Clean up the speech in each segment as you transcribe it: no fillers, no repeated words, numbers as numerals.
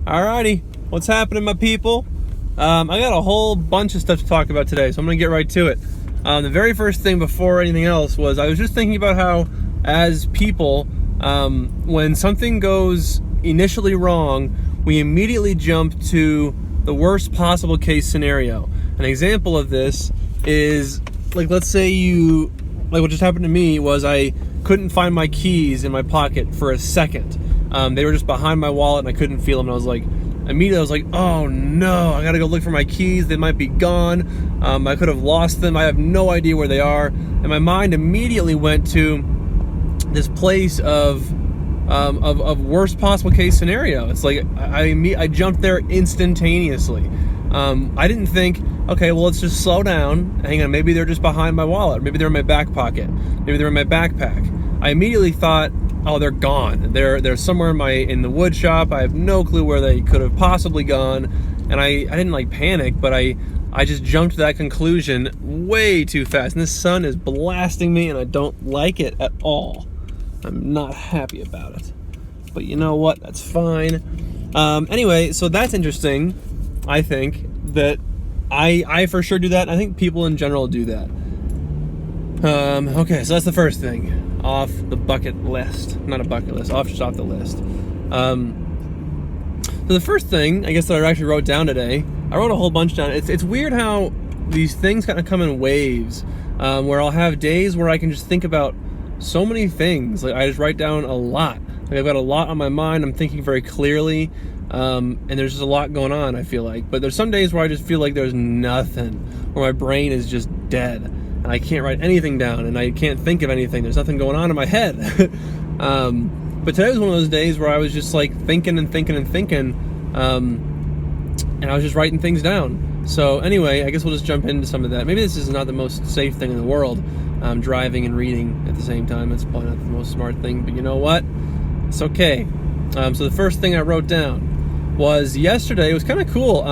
Alrighty, what's happening, my people? I got a whole bunch of stuff to talk about today, so I'm gonna get right to it. The very first thing before anything else was I was just thinking about how, as people, when something goes initially wrong, we immediately jump to the worst possible case scenario. An example of this is, like, let's say like what just happened to me was I couldn't find my keys in my pocket for a second. They were just behind my wallet and I couldn't feel them, and I was like, oh no, I gotta go look for my keys. They might be gone. I could have lost them. I have no idea where they are. And my mind immediately went to this place of worst possible case scenario. It's like I jumped there instantaneously. I didn't think, okay, well, let's just slow down. Hang on, maybe they're just behind my wallet. Maybe they're in my back pocket. Maybe they're in my backpack. I immediately thought, oh, they're gone. They're somewhere in the wood shop. I have no clue where they could have possibly gone. And I didn't like panic, but I just jumped to that conclusion way too fast. And this sun is blasting me and I don't like it at all. I'm not happy about it. But you know what? That's fine. Anyway, so that's interesting. I think that I for sure do that. I think people in general do that. Okay, so that's the first thing off the bucket list. Not a bucket list, just off the list. So the first thing, I guess, that I actually wrote down today, I wrote a whole bunch down. It's weird how these things kind of come in waves, where I'll have days where I can just think about so many things. Like, I just write down a lot. Like, I've got a lot on my mind. I'm thinking very clearly, and there's just a lot going on, I feel like. But there's some days where I just feel like there's nothing, where my brain is just dead, and I can't write anything down, and I can't think of anything. There's nothing going on in my head. But today was one of those days where I was just like thinking, and I was just writing things down. So anyway, I guess we'll just jump into some of that. Maybe this is not the most safe thing in the world, driving and reading at the same time. It's probably not the most smart thing, but you know what? It's okay. So the first thing I wrote down was yesterday. It was kind of cool.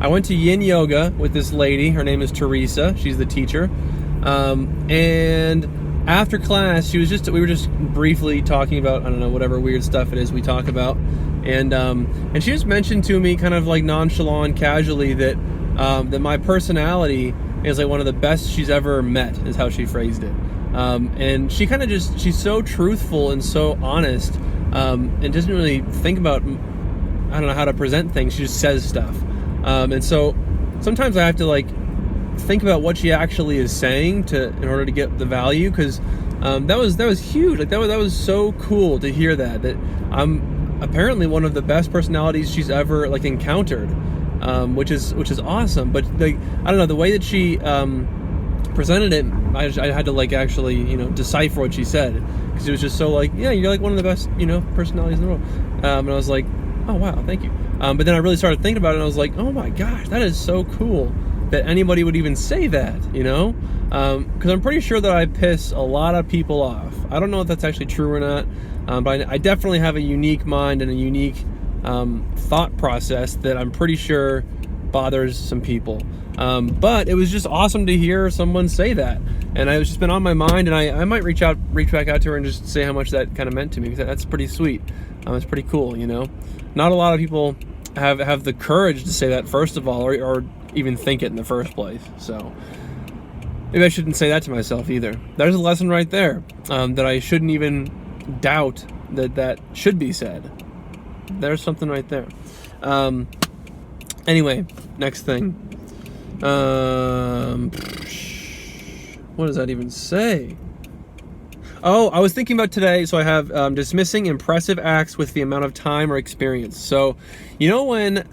I went to Yin Yoga with this lady. Her name is Teresa. She's the teacher. And after class, we were just briefly talking about, I don't know, whatever weird stuff it is we talk about. And she just mentioned to me, kind of like nonchalant, casually, that my personality is like one of the best she's ever met, is how she phrased it. And she kind of she's so truthful and so honest, and doesn't really think about, I don't know, how to present things. She just says stuff. And so sometimes I have to like think about what she actually is saying in order to get the value, because that was huge. Like that was so cool to hear that I'm apparently one of the best personalities she's ever like encountered, which is awesome. But like, I don't know, the way that she presented it, I had to like actually, you know, decipher what she said, because it was just so like, yeah, you're like one of the best, you know, personalities in the world. And I was like, oh wow, thank you. But then I really started thinking about it, and I was like, oh my gosh, that is so cool that anybody would even say that, you know? Because I'm pretty sure that I piss a lot of people off. I don't know if that's actually true or not, but I definitely have a unique mind and a unique thought process that I'm pretty sure bothers some people. But it was just awesome to hear someone say that, and it's just been on my mind, and I might reach back out to her and just say how much that kind of meant to me, because that's pretty sweet. It's pretty cool, you know? Not a lot of people have the courage to say that, first of all, or even think it in the first place. So maybe I shouldn't say that to myself either. There's a lesson right there, that I shouldn't even doubt that should be said. There's something right there. Anyway, next thing. What does that even say? Oh, I was thinking about today, so I have dismissing impressive acts with the amount of time or experience. So, you know, when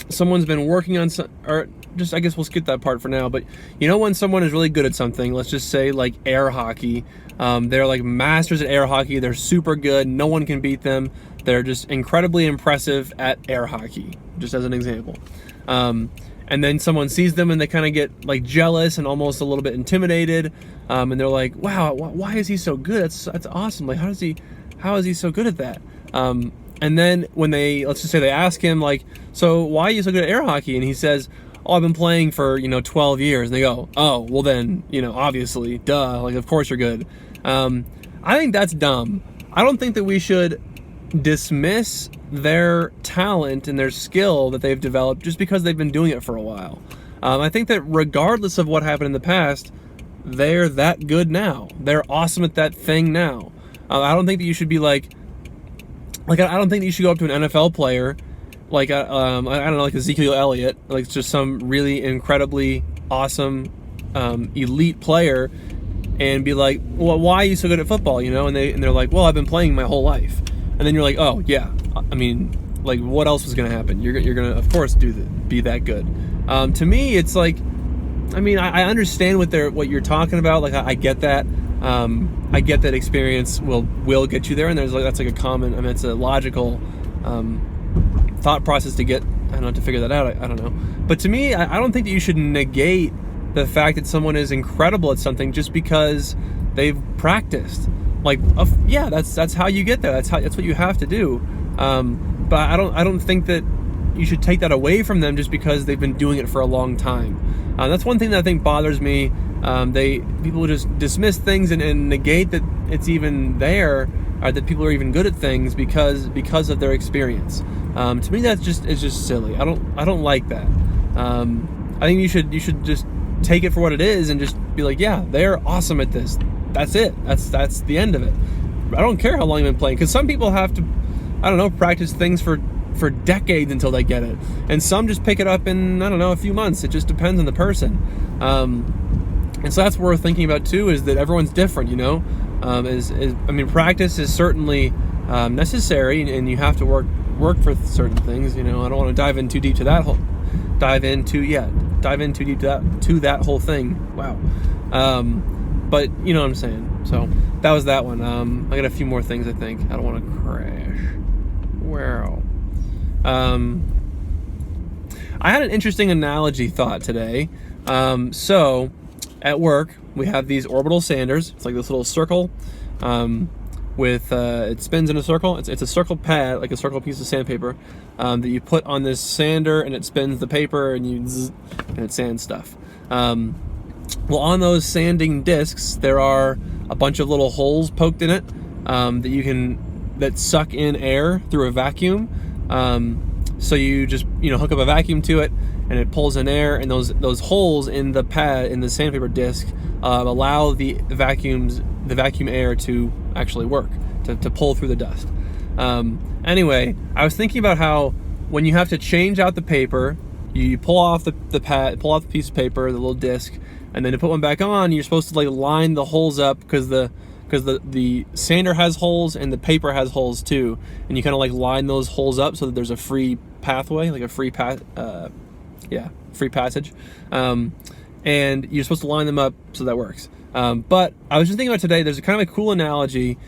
someone's been working on or just, I guess we'll skip that part for now, but you know when someone is really good at something, let's just say like air hockey, they're like masters at air hockey, they're super good, no one can beat them, they're just incredibly impressive at air hockey, just as an example. And then someone sees them and they kind of get like jealous and almost a little bit intimidated, and they're like, wow, why is he so good? That's awesome. Like, how is he so good at that? And then when let's just say they ask him like, so why are you so good at air hockey? And he says, oh, I've been playing for, 12 years. And they go, oh, well then, obviously, duh, like, of course you're good. I think that's dumb. I don't think that we should dismiss their talent and their skill that they've developed just because they've been doing it for a while. I think that regardless of what happened in the past, they're that good now. They're awesome at that thing now. I don't think that you should be like I don't think that you should go up to an NFL player like I don't know, like Ezekiel Elliott, like just some really incredibly awesome elite player, and be like, well, why are you so good at football? You know, and they're like, well, I've been playing my whole life. And then you're like, oh yeah, I mean, like, what else was gonna happen? You're gonna, of course, be that good. To me, it's like, I mean, I understand what you're talking about. Like, I get that. I get that experience will get you there, and that's like a common. I mean, it's a logical thought process to get. I don't know, to figure that out. I don't know. But to me, I don't think that you should negate the fact that someone is incredible at something just because they've practiced. Like, yeah, that's how you get there. That's what you have to do. But I don't think that you should take that away from them just because they've been doing it for a long time. That's one thing that I think bothers me. People just dismiss things and negate that it's even there, or that people are even good at things because of their experience. To me, it's just silly. I don't like that. I think you should just take it for what it is and just be like, yeah, they're awesome at this. That's it. That's the end of it. I don't care how long you've been playing, because some people have to, I don't know, practice things for decades until they get it, and some just pick it up in, I don't know, a few months. It just depends on the person. And so that's what we're thinking about too, is that everyone's different, you know. I mean, practice is certainly necessary, and you have to work for certain things, you know. I don't want to dive in too deep to that whole thing. Wow. But you know what I'm saying. So that was that one. I got a few more things, I think. I don't want to crash. Wow. I had an interesting analogy thought today. So at work, we have these orbital sanders. It's like this little circle with it spins in a circle. It's a circle pad, like a circle piece of sandpaper, that you put on this sander, and it spins the paper, and and it sands stuff. Well, on those sanding discs, there are a bunch of little holes poked in it that suck in air through a vacuum. So you just hook up a vacuum to it, and it pulls in air, and those holes in the pad, in the sandpaper disc, allow the vacuum air to actually work, to pull through the dust. Anyway, I was thinking about how when you have to change out the paper, you pull off the piece of paper, the little disc, and then to put one back on, you're supposed to like line the holes up, because the sander has holes and the paper has holes too, and you kind of like line those holes up so that there's a free pathway, like a free passage, and you're supposed to line them up so that works. But I was just thinking about today, there's a kind of a cool analogy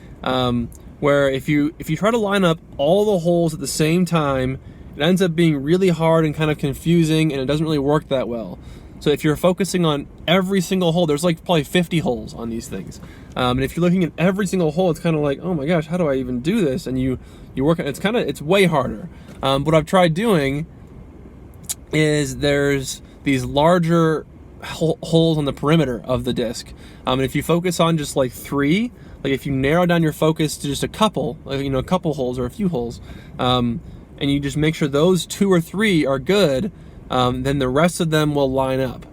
where if you try to line up all the holes at the same time, it ends up being really hard and kind of confusing, and it doesn't really work that well. So if you're focusing on every single hole, there's like probably 50 holes on these things. And if you're looking at every single hole, it's kind of like, oh my gosh, how do I even do this? And you work, it's way harder. What I've tried doing is there's these larger holes on the perimeter of the disc. And if you focus on just like 3, like if you narrow down your focus to just a couple, like, a couple holes or a few holes, and you just make sure those 2 or 3 are good, then the rest of them will line up.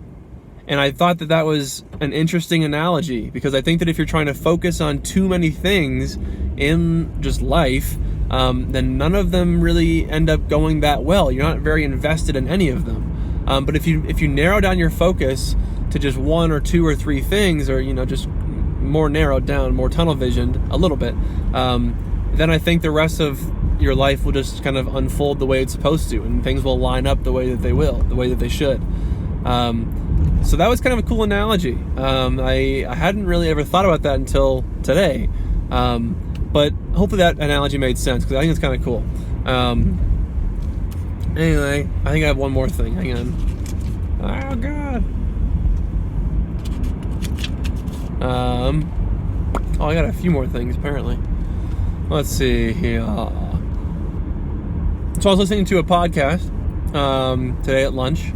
And I thought that was an interesting analogy, because I think that if you're trying to focus on too many things in just life, then none of them really end up going that well. You're not very invested in any of them. But if you narrow down your focus to just 1 or 2 or 3 things, or just more narrowed down, more tunnel visioned a little bit, then I think the rest of your life will just kind of unfold the way it's supposed to, and things will line up the way that they should. So that was kind of a cool analogy. I hadn't really ever thought about that until today, but hopefully that analogy made sense, because I think it's kind of cool. Anyway, I think I have one more thing. Hang on. Oh God. I got a few more things apparently. Let's see here. So I was listening to a podcast today at lunch,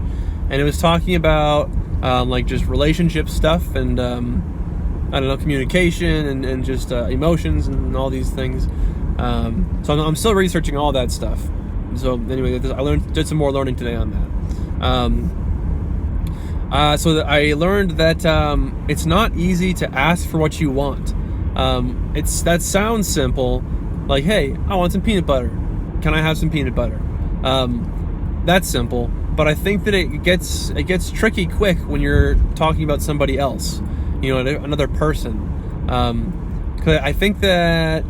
and it was talking about like just relationship stuff, and I don't know, communication, and just emotions and all these things. So I'm still researching all that stuff. So anyway, did some more learning today on that. So I learned that it's not easy to ask for what you want. That sounds simple, like, hey, I want some peanut butter. Can I have some peanut butter? That's simple, but I think that it gets tricky quick when you're talking about somebody else, another person. 'Cause I think that,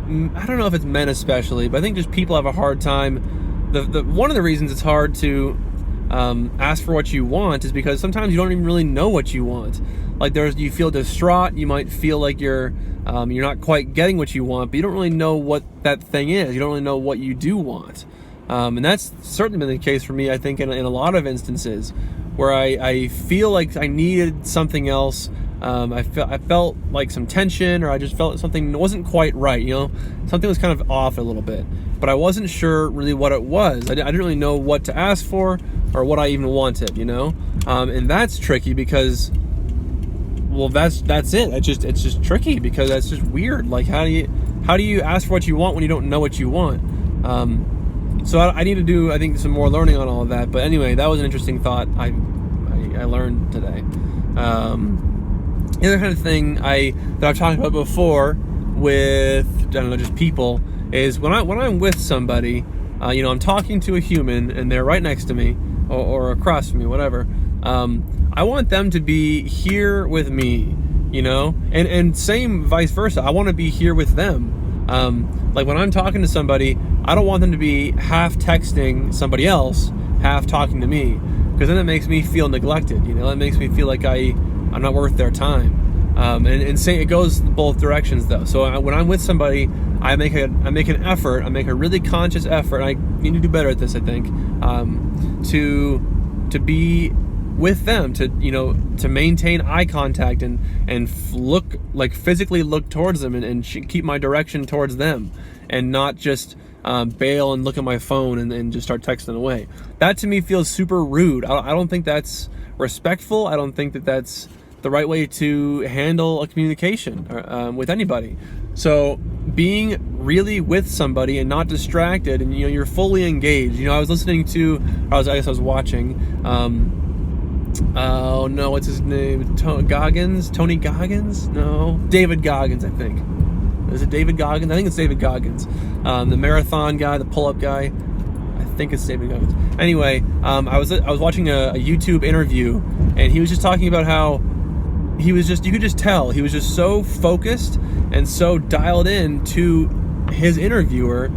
I don't know if it's men especially, but I think just people have a hard time. One of the reasons it's hard to ask for what you want is because sometimes you don't even really know what you want. Like you feel distraught, you might feel like you're not quite getting what you want, but you don't really know what that thing is. You don't really know what you do want. And that's certainly been the case for me, I think, in a lot of instances where I feel like I needed something else. I felt like some tension, or I just felt something wasn't quite right, something was kind of off a little bit, but I wasn't sure really what it was. I didn't really know what to ask for or what I even wanted, and that's tricky because, well, that's it. It's just tricky because that's just weird. Like, how do you ask for what you want when you don't know what you want? So I need to do, I think, some more learning on all of that. But anyway, that was an interesting thought I learned today. The other kind of thing that I've talked about before with, I don't know, just people, is when I'm with somebody, I'm talking to a human and they're right next to me or across from me, whatever. I want them to be here with me, and same vice versa. I want to be here with them. Like when I'm talking to somebody, I don't want them to be half texting somebody else, half talking to me, because then it makes me feel neglected. It makes me feel like I'm not worth their time. And say it goes both directions though. So when I'm with somebody, I make an effort. I make a really conscious effort. I need to do better at this, I think, to be with them, to maintain eye contact and look, like physically look towards them and keep my direction towards them, and not just bail and look at my phone and just start texting away. That to me feels super rude. I don't think that's respectful. I don't think that that's the right way to handle a communication with anybody. So being really with somebody and not distracted, and you're fully engaged. I was listening to, I was watching. Oh no, what's his name? Tony Goggins? No, David Goggins, I think. Is it David Goggins? I think it's David Goggins. The marathon guy, the pull-up guy. I think it's David Goggins. Anyway, I was watching a YouTube interview, and he was just talking about how you could just tell he was just so focused and so dialed in to his interviewer,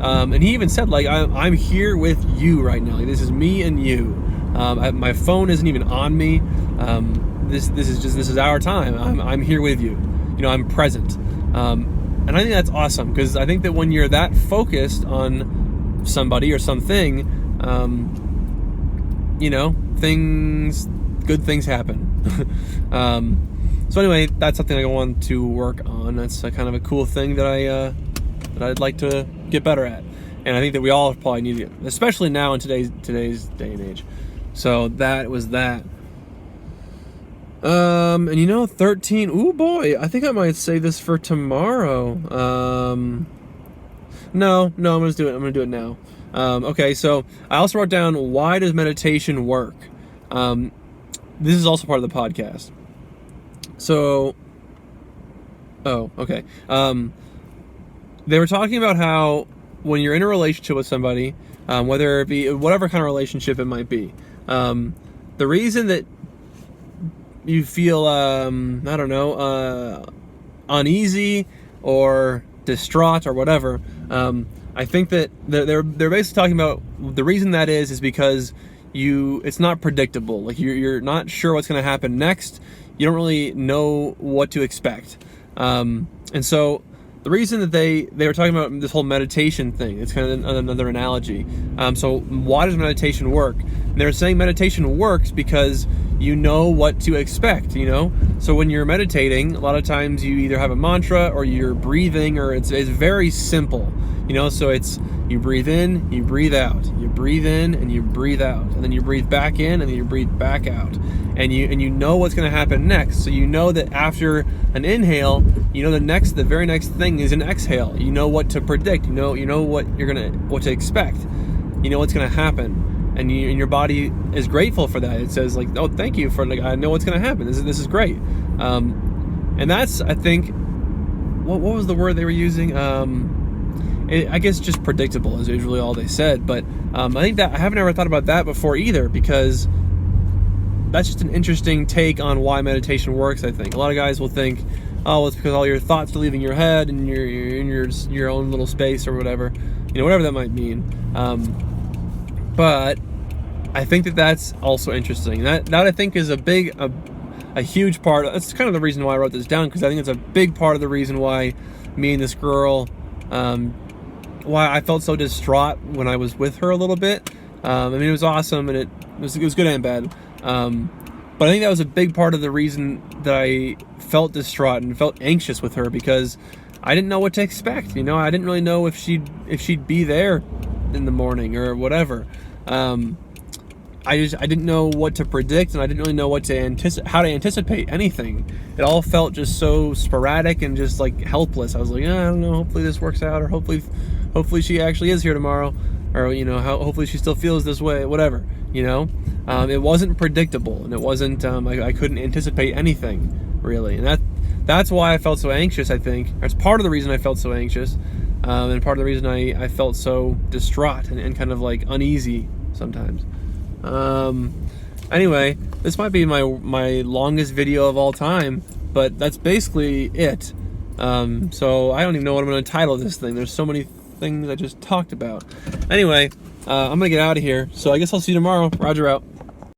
and he even said, like, I'm here with you right now. Like, this is me and you. My phone isn't even on me. This is our time. I'm here with you. I'm present. And I think that's awesome, because I think that when you're that focused on somebody or something, good things happen. So anyway, that's something I want to work on. That's a kind of a cool thing that I'd like to get better at, and I think that we all probably need it, especially now in today's day and age. So that was that. And 13. Ooh boy, I think I might save this for tomorrow. No, I'm gonna do it. I'm gonna do it now. Okay, so I also wrote down, why does meditation work? This is also part of the podcast. So, okay. They were talking about how when you're in a relationship with somebody, whether it be whatever kind of relationship it might be, the reason that you feel, uneasy or distraught or whatever, I think that they're basically talking about the reason that is because it's not predictable. Like you're not sure what's going to happen next. You don't really know what to expect. And so the reason that they were talking about this whole meditation thing, it's kind of another analogy. So why does meditation work? And they're saying meditation works because you know what to expect, So when you're meditating, a lot of times you either have a mantra or you're breathing, or it's very simple. You know, so it's you breathe in, you breathe out, you breathe in and you breathe out, and then you breathe back in and then you breathe back out, and you know what's going to happen next. So you know that after an inhale, you know the very next thing is an exhale. You know what to predict. You know what to expect. You know what's going to happen, and your body is grateful for that. It says like, oh, thank you for, like, I know what's going to happen. This is great. And that's, I think, what was the word they were using? I guess just predictable is usually all they said. But I think that I haven't ever thought about that before either, because that's just an interesting take on why meditation works. I think a lot of guys will think, oh, it's because all your thoughts are leaving your head and you're in your own little space or whatever, whatever that might mean. But I think that's also interesting. That I think is a huge part. That's kind of the reason why I wrote this down, because I think it's a big part of the reason why me and this girl, why I felt so distraught when I was with her a little bit. I mean, it was awesome, and it was good and bad. But I think that was a big part of the reason that I felt distraught and felt anxious with her, because I didn't know what to expect. I didn't really know if she'd be there in the morning or whatever. I didn't know what to predict, and I didn't really know how to anticipate anything. It all felt just so sporadic and just like helpless. I was like, I don't know. Hopefully this works out, or hopefully she actually is here tomorrow, or hopefully she still feels this way. Whatever. It wasn't predictable, and it wasn't. I couldn't anticipate anything really, and that's why I felt so anxious. I think that's part of the reason I felt so anxious, and part of the reason I felt so distraught and kind of like uneasy sometimes. Anyway, this might be my longest video of all time, but that's basically it. So I don't even know what I'm going to title this thing. There's so many things I just talked about. Anyway, I'm going to get out of here. So I guess I'll see you tomorrow. Roger out.